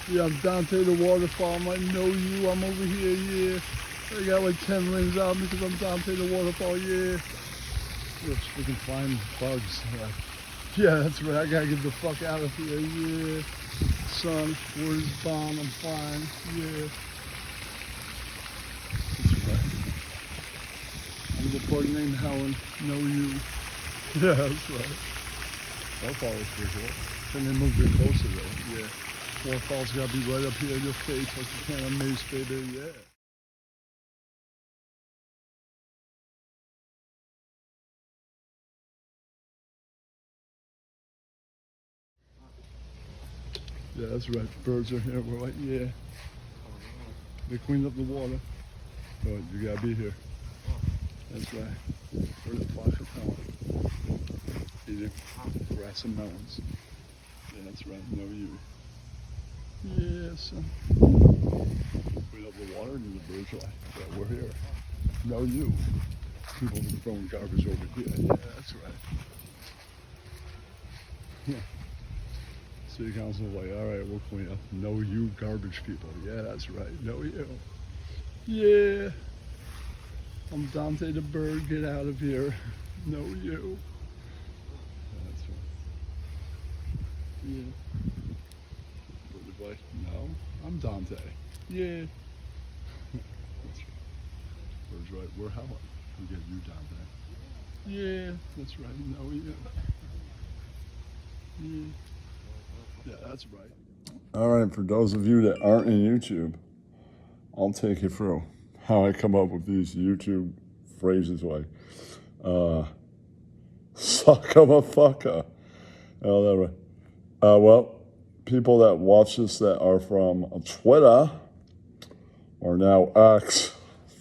Yeah, I'm Dante the waterfall. I might know you. I'm over here, yeah. I got like 10 rings on me because I'm Dante the waterfall, yeah. Let's freaking find bugs. Yeah, that's right. I gotta get the fuck out of here, yeah. Son, where's bomb? I'm fine, yeah. That's right. I'm the bug named Helen. Know you. Yeah, that's right. Waterfall is pretty cool. Then they move it closer though, yeah. Waterfall's gotta be right up here in your face like you can on Maze, baby, yeah. Yeah, that's right. Birds are here. We're like, yeah. They cleaned up the water. But you gotta be here. That's right. Birds fly for talent. Eating grass and melons. Yeah, that's right. Know you. Yeah, son. Clean up the water and the birds are like, yeah, we're here. Know you. People have been throwing garbage over here. Yeah, that's right. Yeah. City council was like, all right, we'll clean up. Know you garbage people. Yeah, that's right. Know you. Yeah. I'm Dante the bird. Get out of here. Know you. That's right. Yeah. Bird was like, no, I'm Dante. Yeah. That's right. Bird's right. We're Helen. We get you Dante. Yeah. That's right. Know you. Yeah. Yeah, that's right. All right, for those of you that aren't in YouTube, I'll take you through how I come up with these YouTube phrases like, suck of a fucker. Oh, that right. Well, people that watch this that are from Twitter, or now X,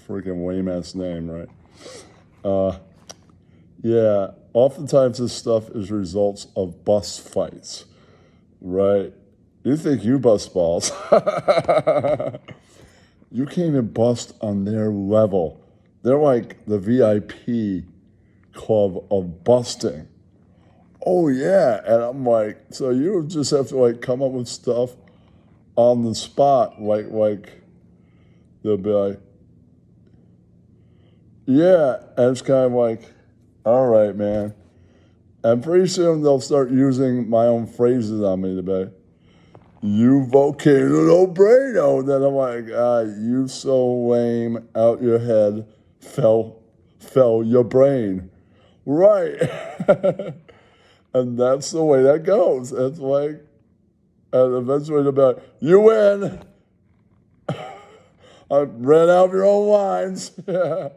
freaking lame ass name, right? Yeah, oftentimes this stuff is results of bus fights, right? You think you bust balls. You can't even bust on their level. They're like the VIP club of busting. Oh yeah, and I'm like, so you just have to like come up with stuff on the spot, like they'll be like, yeah, and it's kind of like, all right, man. And pretty soon they'll start using my own phrases on me to be, you volcano no braino. Then I'm like, you so lame, out your head, fell your brain. Right. And that's the way that goes. It's like, and eventually they'll be like, you win. I ran out of your own lines. Yeah.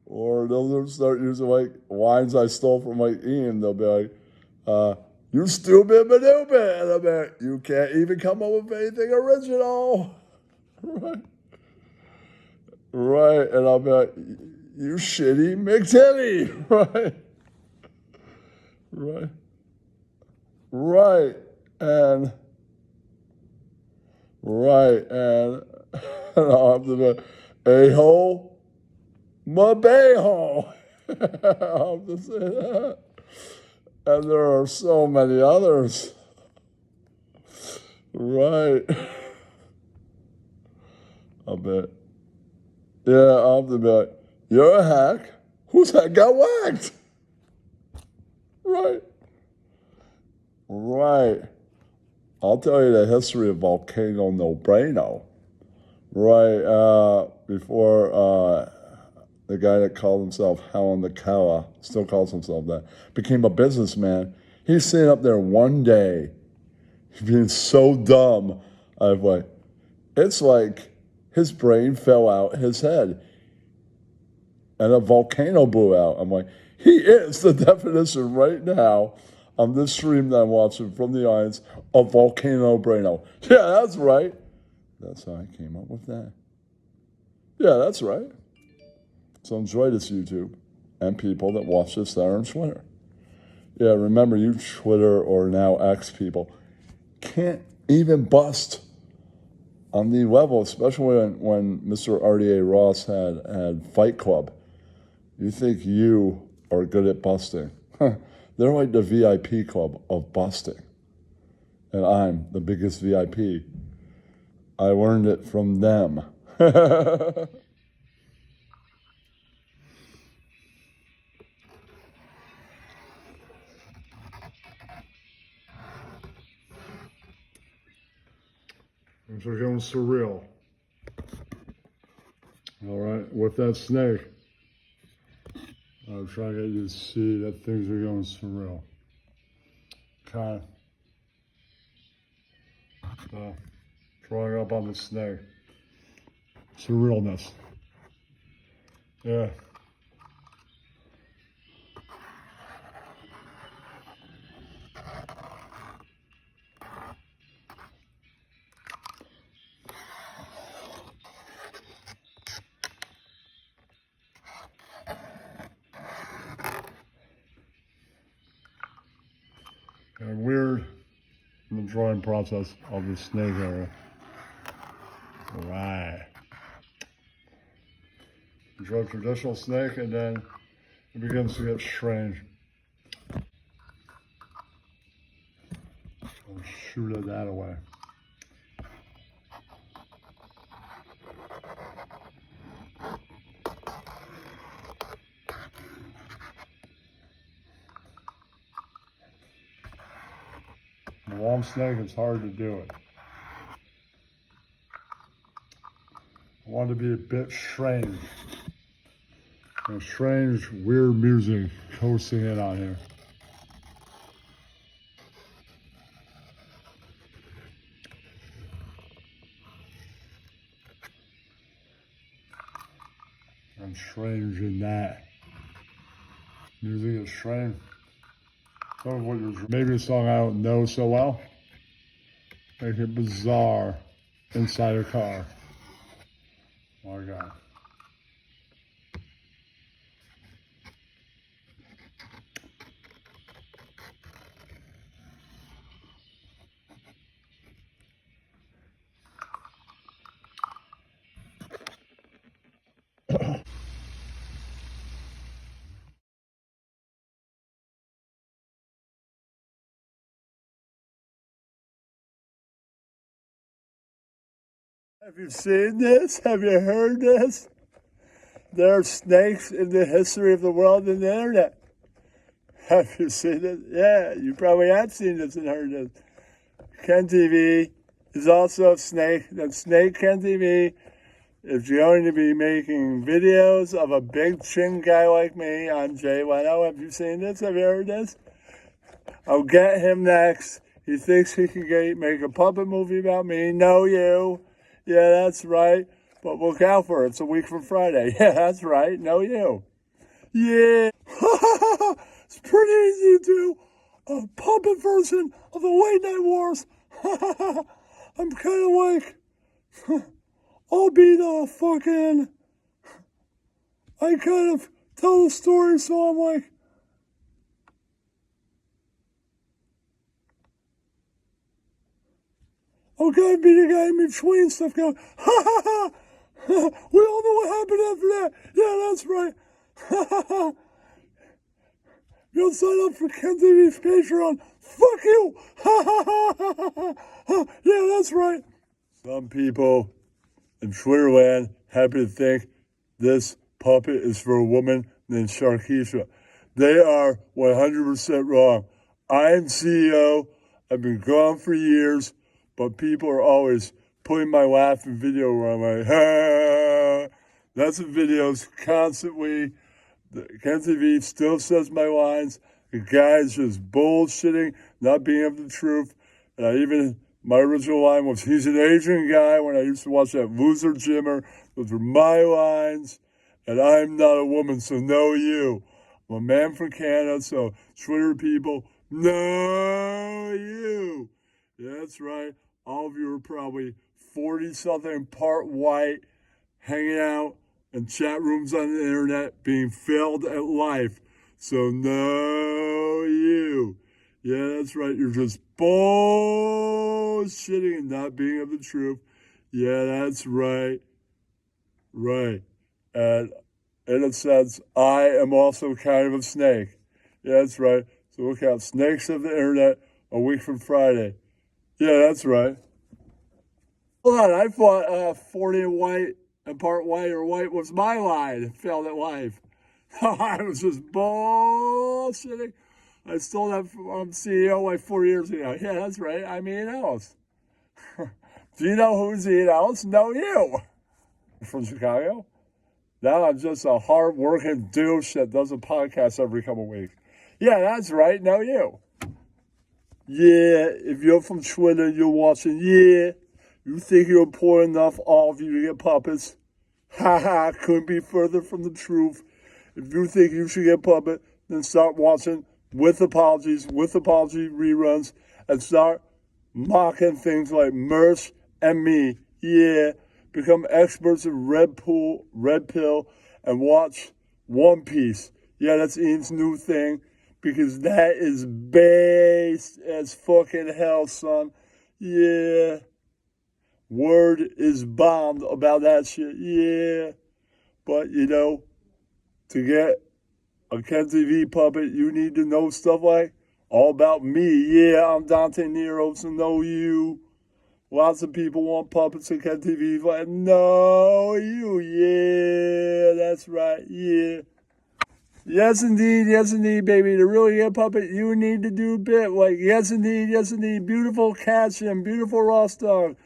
Or they'll start using like lines I stole from like Ian. They'll be like, you stupid maneuver. And I'm like, you can't even come up with anything original. Right. Right. And I'll be like, you shitty McTitty. Right. Right. Right. And right. And I'll have to be a-hole, my bay-hole. I'll have to say that. And there are so many others. Right. I'll bet. Yeah, I'll have to be like, you're a hack. Whose head got whacked? Right. Right. I'll tell you the history of Volcano No Braino. Right. Before the guy that called himself Helen the Cowa, still calls himself that, became a businessman. He's sitting up there one day, being so dumb. It's like his brain fell out his head and a volcano blew out. I'm like, he is the definition right now on this stream that I'm watching from the audience of Volcano Braino. Yeah, that's right. That's how I came up with that. Yeah, that's right. So enjoy this, YouTube, and people that watch this that are on Twitter. Yeah, remember, you Twitter or now X people can't even bust on the level, especially when Mr. RDA Ross had Fight Club. You think you are good at busting. They're like the VIP club of busting. And I'm the biggest VIP I learned it from them. Things are going surreal. All right, with that snake, I'm trying to get you to see that things are going surreal. Kind of drawing up on the snake. Surrealness. Yeah. And weird in the drawing process of the snake area. Right. You draw a traditional snake and then it begins to get strange. I'll shoot that away. A long snake, it's hard to do it. I want to be a bit strange. A strange, weird music coasting in on here. I'm strange in that. Music is strange. Some of what you're, maybe a song I don't know so well. Make it bizarre inside a car. Oh my God. Have you seen this? Have you heard this? There are snakes in the history of the world and the internet. Have you seen it? Yeah, you probably have seen this and heard this. Ken TV is also a snake. And Snake Ken TV is going to be making videos of a big chin guy like me on Jay Leno. Have you seen this? Have you heard this? I'll get him next. He thinks he can make a puppet movie about me. No, you. Yeah, that's right. But look out for it. It's a week from Friday. Yeah, that's right. No, you. Yeah. It's pretty easy to do a puppet version of the Late Night Wars. I'm kind of like, I'll be the fucking, I kind of tell the story, so I'm like, I'll kind of be the guy in between stuff going, ha ha ha. We all know what happened after that. Yeah, that's right. You don't sign up for Ken TV's Patreon. Fuck you. Yeah, that's right. Some people in Twitterland happy to think this puppet is for a woman named Sharkeisha. They are 100% wrong. I'm CEO. I've been gone for years, but people are always putting my laughing video where I'm like, ha. That's in videos constantly. Ken TV still says my lines. The guy's just bullshitting, not being of the truth. And my original line was, he's an Asian guy when I used to watch that Loser Jimmer. Those were my lines. And I'm not a woman, so no you. I'm a man from Canada, so Twitter people, no you. Yeah, that's right. All of you are probably 40-something, part white, hanging out in chat rooms on the internet, being failed at life. So no you. Yeah, that's right. You're just bullshitting and not being of the truth. Yeah, that's right. Right. And in a sense, I am also kind of a snake. Yeah, that's right. So look out. Snakes of the internet, a week from Friday. Yeah, that's right. Hold on, I thought 40 and white and part white or white was my line. Failed at life. I was just bullshitting. I stole that from CEO like 4 years ago. Yeah, that's right. I'm Ian Ellis. Do you know who's Ian Ellis? No, you. From Chicago? Now I'm just a hard-working douche that does a podcast every couple weeks. Yeah, that's right. No, you. Yeah, if you're from Twitter, you're watching. Yeah, you think you're poor enough, all of you, to get puppets? Haha, couldn't be further from the truth. If you think you should get puppet, then start watching with apology reruns, and start mocking things like Merch and me. Yeah, become experts in Red Pill, and watch One Piece. Yeah, that's Ian's new thing, because that is based as fucking hell, son. Yeah. Word is bombed about that shit. Yeah. But, to get a Ken TV puppet, you need to know stuff like all about me. Yeah, I'm Dante Nero, so know you. Lots of people want puppets and Ken TV. Like, no, you. Yeah, that's right. Yeah. Yes, indeed, baby. To really get a puppet, you need to do a bit like, yes, indeed, beautiful Catchin, beautiful Ross Dog,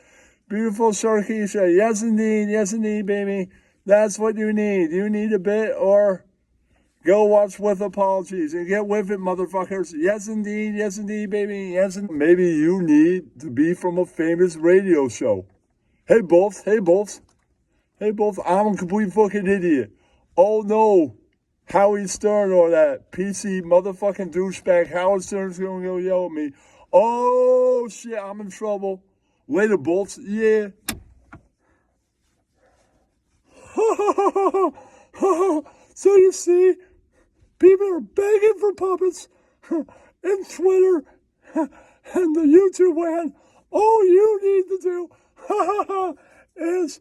beautiful Sharkeisha. Yes, indeed, baby. That's what you need. You need a bit, or go watch With Apologies and get with it, motherfuckers. Yes, indeed, baby. Yes, maybe you need to be from a famous radio show. Hey, Bolts. I'm a complete fucking idiot. Oh, no. Howie Stern or that PC motherfucking douchebag Howard Stern's gonna go yell at me. Oh, shit, I'm in trouble. Later, Bolts. Yeah. So you see, people are begging for puppets in Twitter and the YouTube land. All you need to do is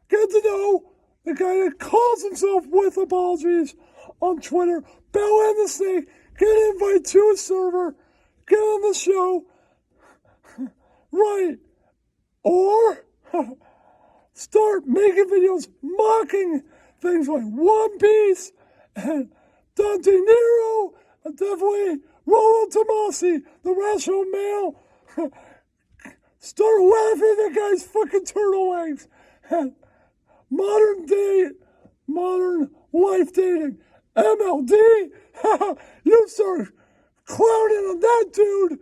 get to know the guy that calls himself With Apologies on Twitter. Bell and the Snake. Get an invite to a server. Get on the show. Right. Or start making videos mocking things like One Piece and Dante Nero and definitely Rollo Tomasi, the rational male. Start laughing at the guy's fucking turtle legs. And modern life dating. MLD? You start clowning on that dude,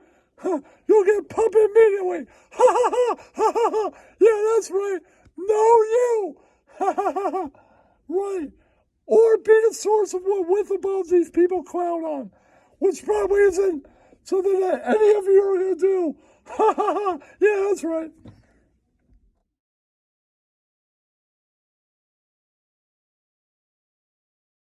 you'll get pumped immediately. Yeah, that's right. No, you. Right. Or be the source of what With Apologies people clown on, which probably isn't something that any of you are going to do. Yeah, that's right.